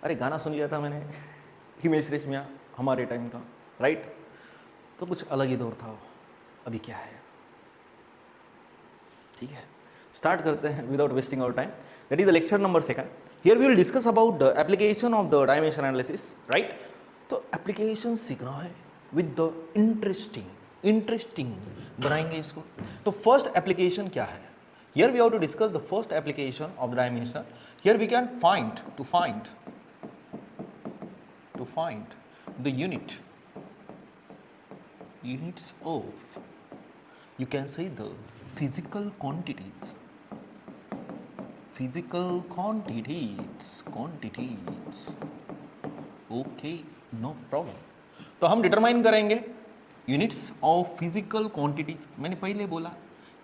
अरे गाना सुन लिया था मैंने हिमेश रेशमिया हमारे टाइम का, राइट? तो कुछ अलग ही दौर था, अभी क्या है। ठीक है, स्टार्ट करते हैं without wasting our time. That is the lecture number 2. Here we will discuss about the application of the dimension analysis, right? तो एप्लीकेशन सीखना है विद द इंटरेस्टिंग बनाएंगे इसको। तो फर्स्ट एप्लीकेशन क्या है? Here we have to discuss the first application of the dimension. Here we can find the units of, you can say, the physical quantities, okay, no problem. तो हम determine करेंगे units of physical quantities. मैंने पहले बोला,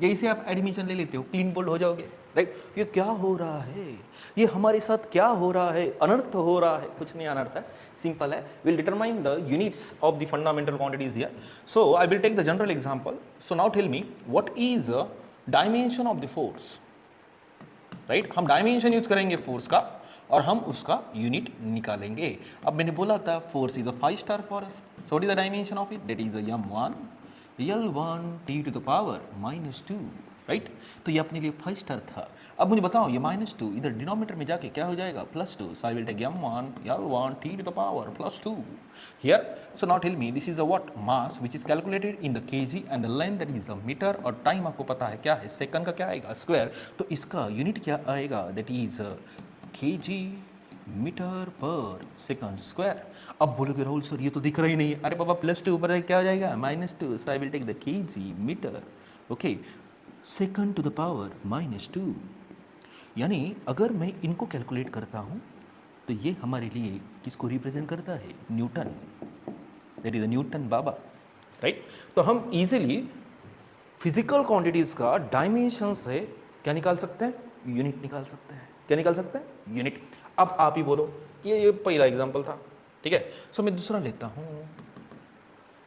जैसे आप admission ले लेते हो क्लीन बोल्ड हो जाओगे, राइट? ये क्या हो रहा है, ये हमारे साथ क्या हो रहा है, अनर्थ हो रहा है. कुछ नहीं अनर्थ है, सिंपल है. Will determine the units of the fundamental quantities here. So I will take the general example. So now tell me what is dimension of the force, right? हम डायमेंशन यूज करेंगे फोर्स का और हम उसका unit निकालेंगे. अब मैंने बोला था force is a 5 star force. So what is the dimension of it? That is m1 L1 t to the power -2, right? तो ये अपने लिए 5 स्टार था. अब मुझे बताओ ये -2 इधर डिनोमिनेटर में जाके क्या हो जाएगा? +2. So I will take m1 L1 t to the power +2 here. So now tell me this is a what? Mass which is calculated in the kg and the length that is a meter. और time आपको पता है क्या है, second का क्या आएगा? Square. तो इसका यूनिट क्या आएगा? दैट इज kg मीटर पर सेकंड स्क्वायर. अब बोलोगे राहुल सर ये तो दिख रहा ही नहीं है. अरे बाबा +2 ऊपर क्या हो जाएगा? -2. So I will take the kg metre, okay, second to the power -2. यानी अगर मैं इनको कैलकुलेट करता हूँ तो ये हमारे लिए किसको रिप्रेजेंट करता है? Newton. That is Newton Baba, right? तो हम इजीली फिजिकल क्वांटिटीज का डायमेंशन से क्या निकाल सकते हैं? यूनिट निकाल सकते हैं. क्या निकाल सकते हैं? यूनिट. अब आप ही बोलो, ये पहला एग्जांपल था, ठीक है? सो मैं दूसरा लेता हूँ.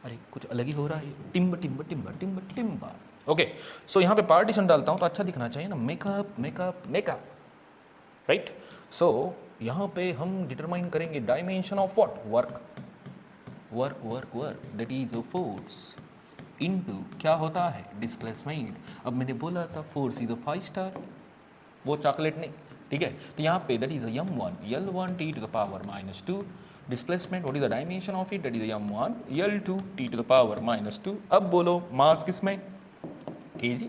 अरे कुछ अलग ही हो रहा है. टिम्बर. ओके, सो यहाँ पे पार्टीशन डालता हूँ तो अच्छा दिखना चाहिए ना. Makeup, right? सो यहाँ पे हम डिटरमाइन करेंगे dimension of what? Work. That is a force into क्या होता है? डिस्प्लेसमेंट. अब मैंने बोला था फोर्स इज अ 5 स्टार, वो चॉकलेट नहीं, ठीक है? तो यहाँ पे that is m1 L1 t to the power -2. Displacement what is the dimension of it? That is m1 L2 t to the power -2. अब बोलो मास किसमें? kg.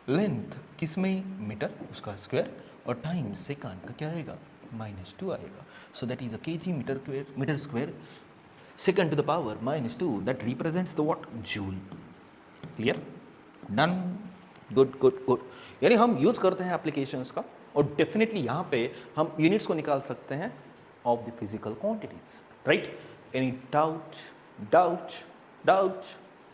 लेंथ किसमें? मीटर, उसका स्क्वायर. और टाइम सेकंड का क्या आएगा? -2 आएगा. So that is a kg metre square second to the power -2. That represents the what? Joule. Clear? Done. Good. यानी हम यूज करते हैं एप्लीकेशंस का और डेफिनेटली यहाँ पे हम यूनिट्स को निकाल सकते हैं of the physical quantities, right? Any doubt?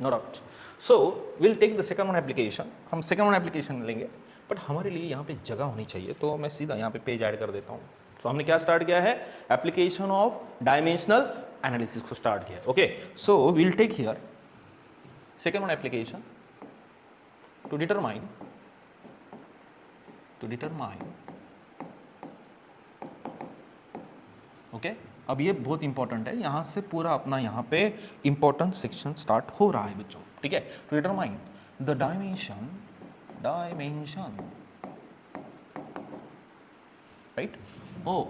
No doubt. So will take the second one application. हम सेकंड वन एप्लीकेशन लेंगे, बट हमारे लिए यहाँ पे जगह होनी चाहिए, तो मैं सीधा यहाँ पे पेज ऐड कर देता हूँ. सो हमने क्या स्टार्ट किया है? एप्लीकेशन ऑफ डायमेंशनल एनालिसिस को स्टार्ट किया. Okay, so will take here second one application to determine okay. अब ये बहुत इंपॉर्टेंट है, यहां से पूरा अपना यहाँ पे इंपॉर्टेंट सेक्शन स्टार्ट हो रहा है बच्चों, ठीक है? To determine the dimension right of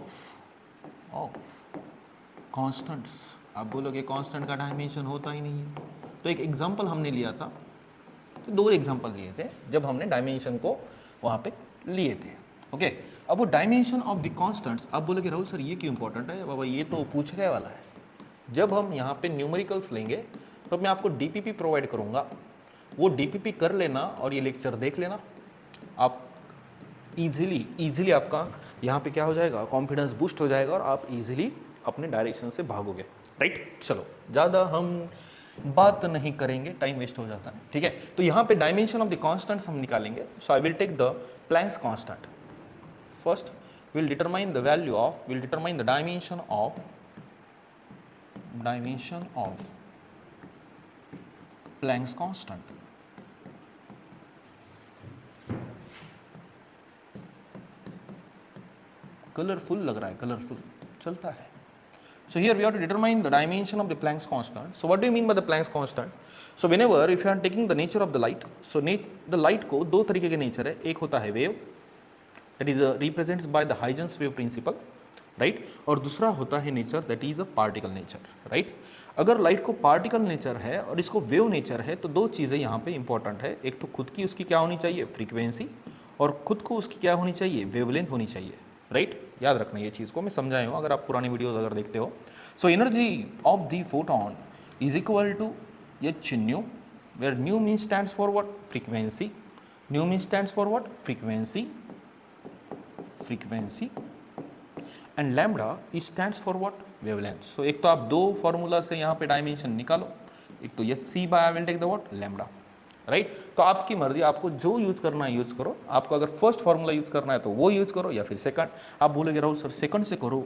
constants. आप बोलोगे कांस्टेंट का डायमेंशन होता ही नहीं है. तो एक एग्जांपल हमने लिया था, तो 2 एग्जांपल लिए थे जब हमने डायमेंशन को वहाँ पे लिए थे, ओके? अब वो डायमेंशन ऑफ द कांस्टेंट्स, आप बोलोगे राहुल सर ये क्यों इंपॉर्टेंट है? बाबा ये तो पूछने वाला है. जब हम यहाँ पे न्यूमेरिकल्स लेंगे तो मैं आपको डीपीपी प्रोवाइड करूँगा, वो डीपीपी कर लेना और ये लेक्चर देख लेना. आप इजीली आपका यहाँ पे क्या हो जाएगा? कॉन्फिडेंस बूस्ट हो जाएगा और आप इजीली अपने डायरेक्शन से भागोगे, राइट? चलो ज़्यादा हम बात नहीं करेंगे, टाइम वेस्ट हो जाता है, ठीक है? तो यहाँ पे डायमेंशन ऑफ द कांस्टेंट्स हम निकालेंगे. So I will take the Planck's constant. First will determine the value of, will determine the dimension of Planck's constant. Colourful लग रहा है, कलरफुल. चलता है. So here we have to determine the dimension of the Planck's constant. So what do you mean by the Planck's constant? So whenever if you are taking the nature of the light, so the light को दो तरीके के nature है. एक होता है wave, that is represents by the Huygens wave principle, right? और दूसरा होता है nature that is a particle nature, right? अगर लाइट को पार्टिकल नेचर है और इसको वेव नेचर है तो दो चीज़ें यहाँ पे इंपॉर्टेंट है. एक तो खुद की उसकी क्या होनी चाहिए, फ्रीक्वेंसी, और खुद को उसकी क्या होनी चाहिए, वेवलेंथ होनी चाहिए, राइट? याद रखना ये चीज़ को, मैं समझाया हूँ अगर आप पुरानी वीडियोस अगर देखते हो. So energy of the photon is equal to H nu, where nu mean stands for what, frequency. Nu mean stands for what, frequency, frequency, and lambda is stands for what, wavelength. So एक तो आप दो formula से यहाँ पे dimension निकालो, एक तो S C by I will take the what, lambda, right? तो आपकी मर्जी, आपको जो यूज करना है यूज करो. आपको अगर फर्स्ट फार्मूला यूज करना है तो वो यूज करो, या फिर सेकंड. आप बोलोगे राहुल सर सेकंड से करो,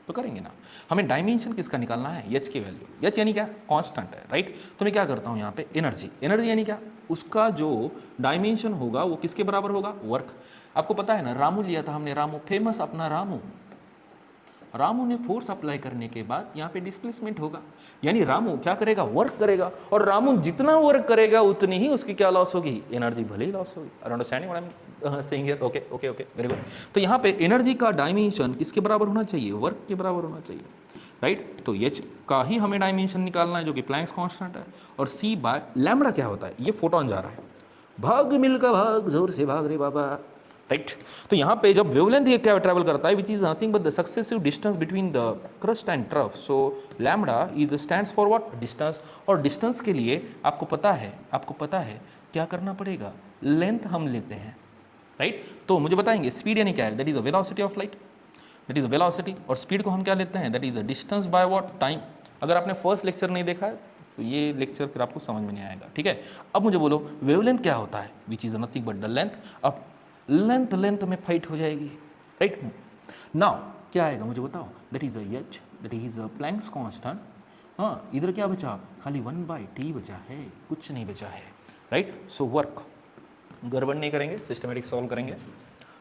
तो करेंगे ना. हमें डायमेंशन किसका निकालना है, एच की वैल्यू. एच यानी क्या, कांस्टेंट है, राइट? तो मैं क्या करता हूँ यहाँ पे, एनर्जी. एनर्जी यानी क्या, उसका जो डायमेंशन होगा वो किसके बराबर होगा, वर्क. आपको पता है ना, रामू लिया था हमने, रामू फेमस अपना रामू. रामू ने फोर्स अप्लाई करने के बाद यहाँ पे डिस्प्लेसमेंट होगा, यानी रामू क्या करेगा, वर्क करेगा. और रामू जितना वर्क करेगा उतनी ही उसकी क्या लॉस होगी, एनर्जी भले ही लॉस होगी. Are understanding what I am saying here? Okay okay okay, very good. तो यहाँ पे एनर्जी का डायमेंशन किसके बराबर होना चाहिए, वर्क के बराबर होना चाहिए, राइट? तो एच का ही हमें डायमेंशन निकालना है जो कि प्लैंक्स कांस्टेंट है. और सी बाय लैम्डा क्या होता है, ये फोटोन जा रहा है, भाग मिलका भाग, जोर से भाग रे बाबा, राइट? तो यहाँ पे जब वेवलेंथ ये क्या ट्रैवल करता है, which is nothing but the successive distance between the crust and trough. So lambda is stands for what, distance. और डिस्टेंस के लिए आपको पता है क्या करना पड़ेगा, लेंथ हम लेते हैं, राइट? तो मुझे बताएंगे स्पीड यानी क्या है, that is the velocity of light, that is the velocity. और स्पीड को हम क्या लेते हैं, that is the distance by what, time. अगर आपने फर्स्ट लेक्चर नहीं देखा है तो ये लेक्चर फिर आपको समझ में नहीं आएगा, ठीक है? अब मुझे बोलो वेवलेंथ क्या होता है, which is nothing but the length. अब लेंथ में फाइट हो जाएगी, राइट? नाउ क्या आएगा मुझे बताओ, that is H, that is Planck's constant. हाँ, इधर क्या बचा, खाली 1/t बचा है, कुछ नहीं बचा है, राइट? सो वर्क, गड़बड़ नहीं करेंगे, सिस्टमेटिक सॉल्व करेंगे.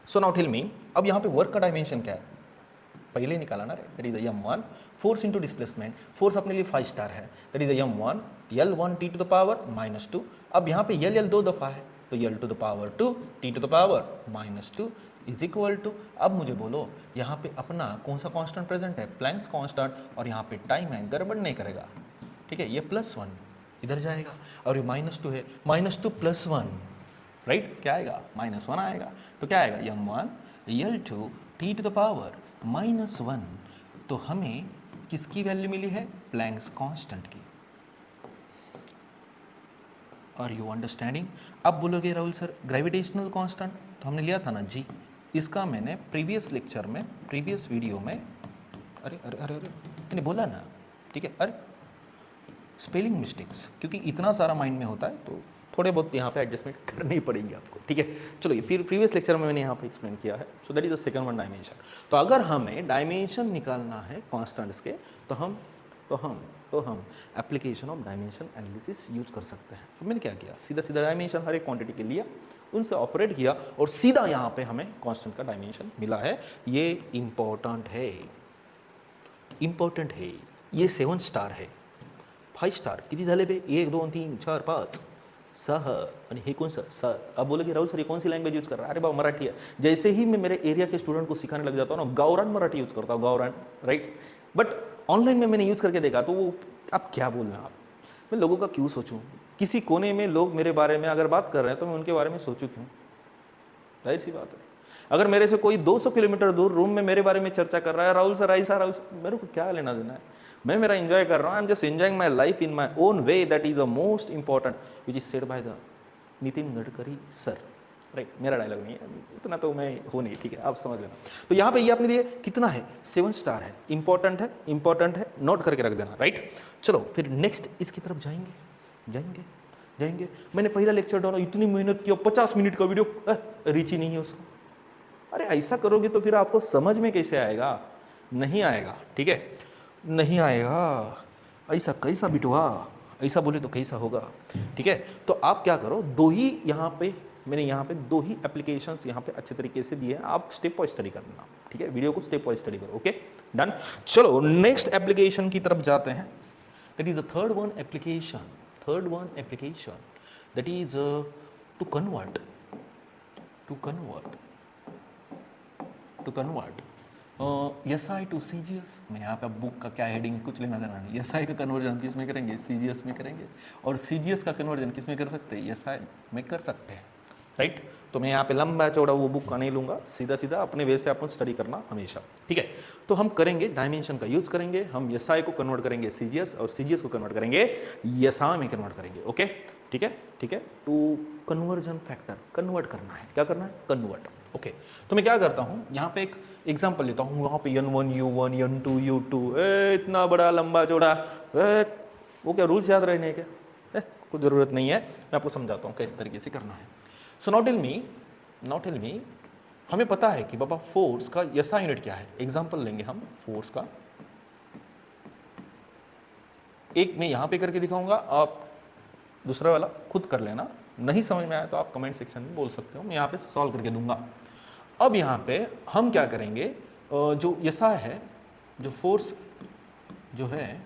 सो नाउ टेल मी, अब यहाँ पे वर्क का डायमेंशन क्या है, पहले निकाला ना, that is m1, force into displacement. Force अपने लिए 5 स्टार है, that is m1 L1 t to the power -2. अब यहाँ पे L दो दफ़ा है तो L to the power 2 t to the power -2 is equal to. अब मुझे बोलो यहाँ पे अपना कौन सा कांस्टेंट प्रेजेंट है, प्लैंक्स कांस्टेंट. और यहाँ पे टाइम है, गड़बड़ नहीं करेगा, ठीक है? ये +1 इधर जाएगा और ये -2 है, -2 + 1, राइट? क्या आएगा, -1 आएगा. तो क्या आएगा, m1 L2 t to the power -1. तो हमें किसकी वैल्यू मिली है, प्लैंक्स कांस्टेंट की. Are you understanding? अब बोलोगे राहुल सर ग्रेविटेशनल कांस्टेंट तो हमने लिया था ना जी, इसका मैंने प्रीवियस लेक्चर में, प्रीवियस वीडियो में, अरे अरे अरे अरे मैंने बोला ना, ठीक है? अरे स्पेलिंग मिस्टेक्स, क्योंकि इतना सारा माइंड में होता है तो थोड़े बहुत यहाँ पे एडजस्टमेंट करनी पड़ेंगे आपको, ठीक है? चलो, ये फिर प्रीवियस लेक्चर में मैंने यहाँ पे एक्सप्लेन किया है. सो that is the second one, dimension. तो अगर हमें डायमेंशन निकालना है कांस्टेंट्स के तो हम application of dimension analysis use कर सकते हैं. तो मैंने क्या किया, सीधा डायमेंशन हर एक क्वांटिटी के लिए उनसे ऑपरेट किया और सीधा यहाँ पे हमें कांस्टेंट का डायमेंशन मिला है. ये इंपॉर्टेंट है, ये 7 स्टार है. 5 स्टार किती झाले बे, 1 2 3 4 5 6 आणि हे कौन सा 7. अब बोले कि राहुल सर ये कौन सी लैंग्वेज यूज कर रहा है, अरे बाबा मराठी है. जैसे ही मैं मेरे एरिया के स्टूडेंट को सिखाने लग जाता हूँ ना, गावरान मराठी यूज करता हूँ, गावरान, राइट? बट ऑनलाइन में मैंने यूज करके देखा तो वो, आप क्या बोल रहे हैं आप, मैं लोगों का क्यों सोचूं, किसी कोने में लोग मेरे बारे में अगर बात कर रहे हैं तो मैं उनके बारे में सोचूं क्यों, जाहिर सी बात है. अगर मेरे से कोई 200 किलोमीटर दूर रूम में मेरे बारे में चर्चा कर रहा है, राहुल सर ऐसा, राहुल सर, मेरे को क्या लेना देना है, मैं मेरा एंजॉय कर रहा हूँ. I am just enjoying my life in my own way, that is the most important which is said by the Nitin Gadkari sir, right? मेरा डायलॉग नहीं है, इतना तो मैं हो नहीं, ठीक है? आप समझ लेना. तो यहाँ पे ये अपने लिए कितना है, 7 स्टार है, इंपॉर्टेंट है, नोट करके रख देना, राइट? चलो फिर नेक्स्ट इसकी तरफ जाएंगे. मैंने पहला लेक्चर डाला, इतनी मेहनत किया, 50 मिनट का वीडियो, रीच ही नहीं है उसको. अरे ऐसा करोगे तो फिर आपको समझ में कैसे आएगा, नहीं आएगा, ठीक है? नहीं आएगा. ऐसा कैसा बिटवा, ऐसा बोले तो कैसा होगा, ठीक है? तो आप क्या करो, 2 ही यहाँ पे मैंने यहाँ पे 2 ही एप्लीकेशंस यहाँ पे अच्छे तरीके से दिए हैं, आप स्टेप वाइज स्टडी करना, ठीक है, वीडियो को स्टेप वाइज स्टडी करो, ओके डन। चलो नेक्स्ट एप्लीकेशन की तरफ जाते हैं, that is the third one application that is to convert SI to CGS में। यहाँ पे बुक का क्या हेडिंग कुछ लेना देना नहीं, SI का कन्वर्जन किस में करेंगे, CGS में करेंगे, और CGS का कन्वर्जन किस में कर सकते हैं, SI में कर सकते हैं, राइट। तो मैं यहाँ पे लंबा चौड़ा वो बुक का नहीं लूँगा, सीधा सीधा अपने वे से अपन स्टडी करना हमेशा, ठीक है। तो हम करेंगे डायमेंशन का यूज करेंगे, हम SI को कन्वर्ट करेंगे CGS और CGS को कन्वर्ट करेंगे SI में कन्वर्ट करेंगे, ओके ठीक है। टू कन्वर्जन फैक्टर कन्वर्ट करना है, क्या करना है, कन्वर्ट, ओके। तो मैं क्या करता हूँ, यहाँ पे एक एग्जांपल लेता हूँ, यहाँ पे N1 U1 N2 U2, इतना बड़ा लंबा चौड़ा, वो क्या रूल्स याद रहने क्या, कुछ ज़रूरत नहीं है, मैं आपको समझाता हूँ किस तरीके से करना है। सो नाउ टेल मी, हमें पता है कि बाबा फोर्स का SI यूनिट क्या है। एग्जांपल लेंगे हम फोर्स का, एक मैं यहाँ पे करके दिखाऊंगा, आप दूसरा वाला खुद कर लेना, नहीं समझ में आया तो आप कमेंट सेक्शन में बोल सकते हो, मैं यहाँ पे सॉल्व करके दूंगा। अब यहाँ पे हम क्या करेंगे, जो SI है, जो फोर्स जो है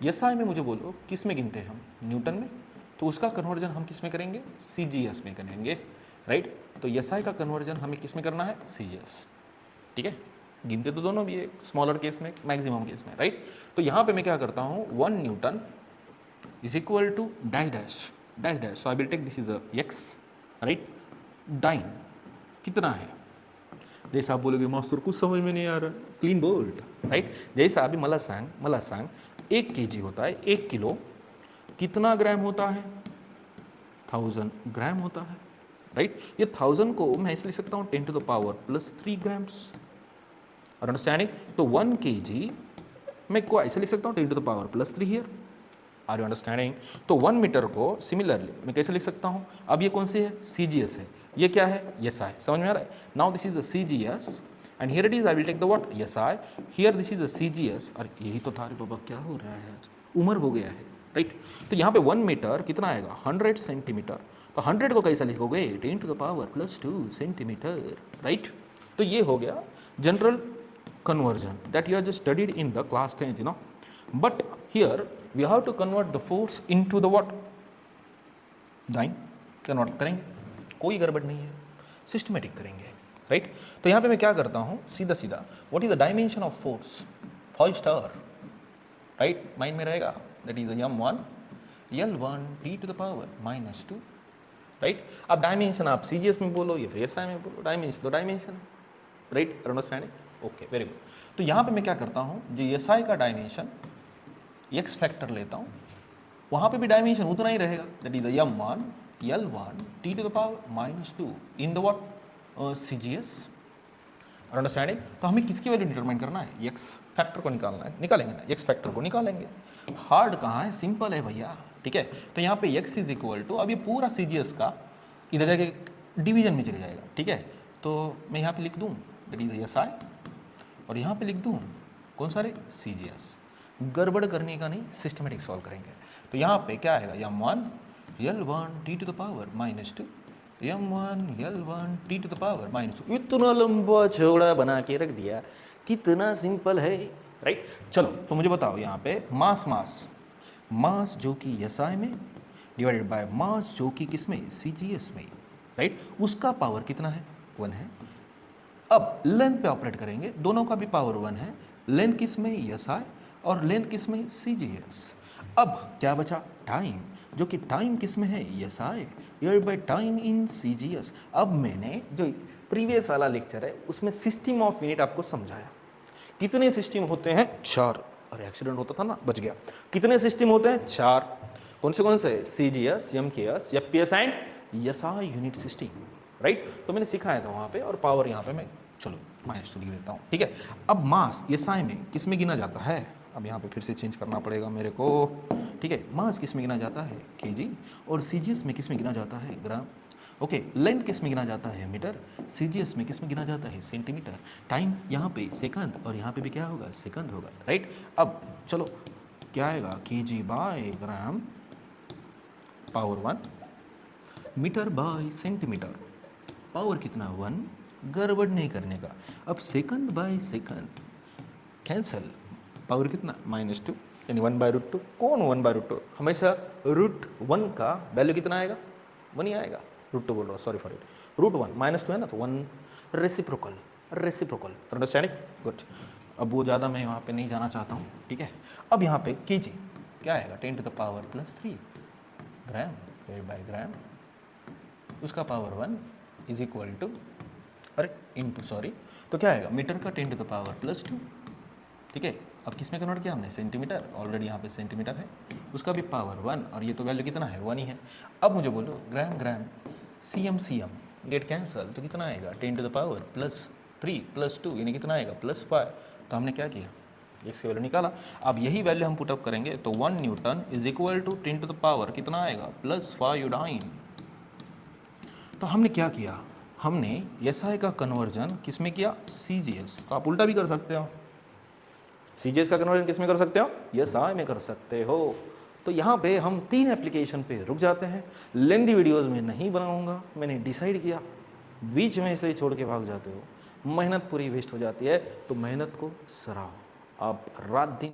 SI में मुझे बोलो किस में गिनते हैं हम, न्यूटन में, तो उसका कन्वर्जन हम किस में करेंगे, CGS में करेंगे, राइट। तो SI का कन्वर्जन हमें किस में करना है, CGS, ठीक है। गिनते तो दोनों भी है, स्मॉलर केस में, मैक्सिमम केस में, राइट। तो यहाँ पे मैं क्या करता हूँ, 1 newton is equal to dash, so I will take this is a x, right. Dyne कितना है, जैसा आप बोलोगे मास्टर कुछ समझ में नहीं आ रहा, क्लीन बोल्ट, राइट। जैसा अभी मला सांग 1 kg होता है, 1 किलो कितना ग्राम होता है, 1000 ग्राम होता है, राइट। ये 1000 को मैं ऐसे लिख सकता हूँ 10 to the power plus 3 grams, और अंडरस्टैंडिंग। तो 1 kg मैं को ऐसे लिख सकता हूँ 10 to the power plus 3 here, are you understanding. तो 1 मीटर को सिमिलरली मैं कैसे लिख सकता हूँ, अब ये कौन सी है, CGS है, ये क्या है, SI, समझ में आ रहा है। Now this is the CGS and here it is, I will take the what, SI, here this is the CGS, और यही तो था, बाबा क्या हो रहा है, उम्र हो गया है, राइट। तो यहाँ पे 1 मीटर कितना आएगा, 100 सेंटीमीटर, तो 100 को कैसा लिखोगे, 10 to the power plus 2 centimetre, right. तो ये हो गया general conversion that you have just studied in the class 10th, you know. But here we have to convert the force into the what, dyne, convert करेंगे, कोई गड़बड़ नहीं है, systematic करेंगे, राइट। तो यहाँ पे मैं क्या करता हूँ, सीधा सीधा what is the dimension of force, 5 star, right, mind में रहेगा, that is m1 L1 t to the power minus 2, right. अब डायमेंशन आप CGS में बोलो या फिर SI में बोलो, डायमेंशन तो डायमेंशन है, right, understanding, okay very good. तो यहाँ पे मैं क्या करता हूँ, जो SI का डायमेंशन x फैक्टर लेता हूँ, वहाँ पे भी डायमेंशन उतना ही रहेगा, that is m1 L1 t to the power minus 2 in the what, CGS, understanding. तो हमें किसकी वैल्यू डिटरमाइन करना है, x फैक्टर को निकालना है, निकालेंगे ना, x फैक्टर को निकालेंगे, हार्ड कहाँ है, सिंपल है भैया, ठीक है। तो यहाँ पे x इज इक्वल टू, अब ये पूरा CGS का इधर जाके डिवीजन में चले जाएगा, ठीक है। तो मैं यहाँ पे लिख दूँ दैट इज SI, और यहाँ पे लिख दूँ कौन सारे, CGS, गड़बड़ करने का नहीं, सिस्टमेटिक सॉल्व करेंगे। तो यहाँ पे क्या आएगा, m1 L1 t to the power minus 2, m1 L1 t to the power minus 2, इतना लंबा चौड़ा बना के रख दिया, कितना सिंपल है, राइट। चलो तो मुझे बताओ यहाँ पे मास जो कि SI में डिवाइडेड बाय मास जो कि किस में, CGS में, राइट, उसका पावर कितना है, 1 है। अब लेंथ पे ऑपरेट करेंगे, दोनों का भी पावर 1 है, लेंथ किस में, SI, और लेंथ किस में, CGS। अब क्या बचा, टाइम, जो कि टाइम किस में है, SI divided by time in CGS। अब मैंने जो प्रीवियस वाला लेक्चर है उसमें सिस्टम ऑफ यूनिट आपको समझाया, कितने सिस्टम होते हैं, 4, अरे एक्सीडेंट होता था ना, बच गया। कितने सिस्टम होते हैं, 4, कौन से, CGS, MKS, FPS and SI unit system, right. तो मैंने सिखाया था वहाँ पे, और पावर यहाँ पे मैं चलो -2 लिख देता हूँ, ठीक है। अब मास SI में किस में गिना जाता है, अब यहाँ पे फिर से चेंज करना पड़ेगा मेरे को, ठीक है। मास किस में गिना जाता है, kg, और CGS में किस में गिना जाता है, ग्राम, ओके। लेंथ किस में गिना जाता है, मीटर, CGS में किस में गिना जाता है, सेंटीमीटर, टाइम यहाँ पे सेकंड, और यहाँ पे भी क्या होगा, सेकंड होगा, राइट। अब चलो क्या आएगा, kg by gram power 1, metre by centimetre, power कितना 1, गड़बड़ नहीं करने का। अब second by second cancel, power कितना -2 यानी 1/√2। कौन 1/√2? हमेशा √1 का वैल्यू कितना आएगा, 1 ही आएगा। √2 बोल रहा हूँ, सॉरी फॉर इट, √1 -2 है ना, तो 1 रेसिप्रोकल, रेसिप्रोकल, अंडरस्टैंडिंग, गुड। अब वो ज़्यादा मैं वहाँ पे नहीं जाना चाहता हूँ, ठीक है। अब यहाँ पे कीजिए, क्या आएगा 10⁻+3 ग्राम बाय ग्राम, उसका पावर 1 इज इक्वल टू, अरे इंटू, सॉरी, तो क्या आएगा मीटर का 10⁻+2, ठीक है। अब किस में कन्वर्ट किया हमने, सेंटीमीटर, ऑलरेडी यहाँ पे सेंटीमीटर है, उसका भी पावर 1, और ये तो वैल्यू कितना है 1 ही है। अब मुझे बोलो ग्राम ग्राम, सीएम सीएम गेट कैंसल, तो कितना आएगा 10⁻+3 +2 यानी कितना आएगा +5। तो हमने क्या किया, एक्स की वैल्यू निकाला। अब यही वैल्यू हम पुटअप करेंगे तो 1 न्यूटन इज इक्वल टू 10 कितना आएगा +5 यूडाइन। तो हमने क्या किया, हमने एसआई का कन्वर्जन किस में किया, सीजीएस। तो आप उल्टा भी कर सकते हो, सीजीएस का कन्वर्जन किस में कर सकते हो, एसआई में कर सकते हो। तो यहाँ पे हम 3 एप्लीकेशन पे रुक जाते हैं, लेंदी वीडियोस में नहीं बनाऊंगा, मैंने डिसाइड किया। बीच में से छोड़ के भाग जाते हो, मेहनत पूरी वेस्ट हो जाती है। तो मेहनत को सराहो, आप रात दिन